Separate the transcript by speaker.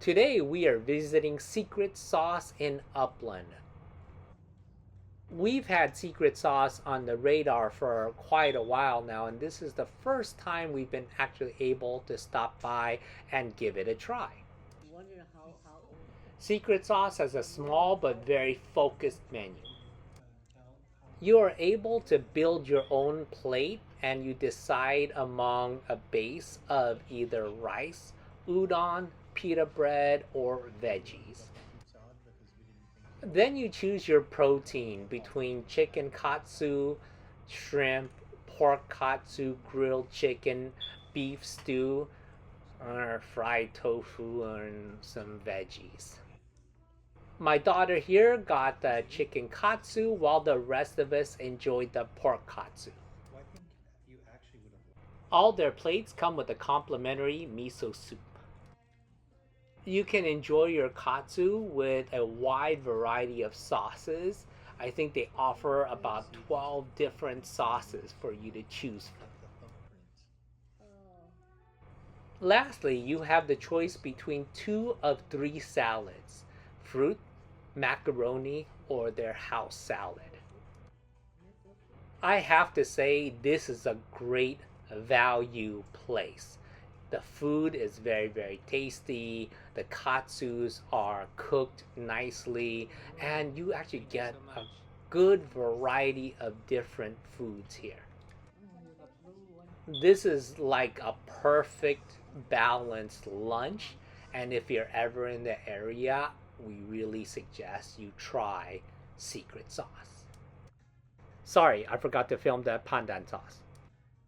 Speaker 1: Today we are visiting Secret Sauce in Upland. We've had Secret Sauce on the radar for quite a while now, and this is the first time we've been actually able to stop by and give it a try. Secret Sauce has a small but very focused menu. You are able to build your own plate and you decide among a base of either rice, udon, pita bread, or veggies. Then you choose your protein between chicken katsu, shrimp, pork katsu, grilled chicken, beef stew, or fried tofu, and some veggies. My daughter here got the chicken katsu while the rest of us enjoyed the pork katsu. All their plates come with a complimentary miso soup. You can enjoy your katsu with a wide variety of sauces. I think they offer about 12 different sauces for you to choose from. Lastly, you have the choice between two of three salads: fruit, macaroni, or their house salad. I have to say, this is a great value place. The food is very, very tasty. The katsus are cooked nicely, and you actually get a good variety of different foods here. This is like a perfect balanced lunch, and if you're ever in the area, we really suggest you try Secret Sauce. Sorry, I forgot to film the pandan sauce.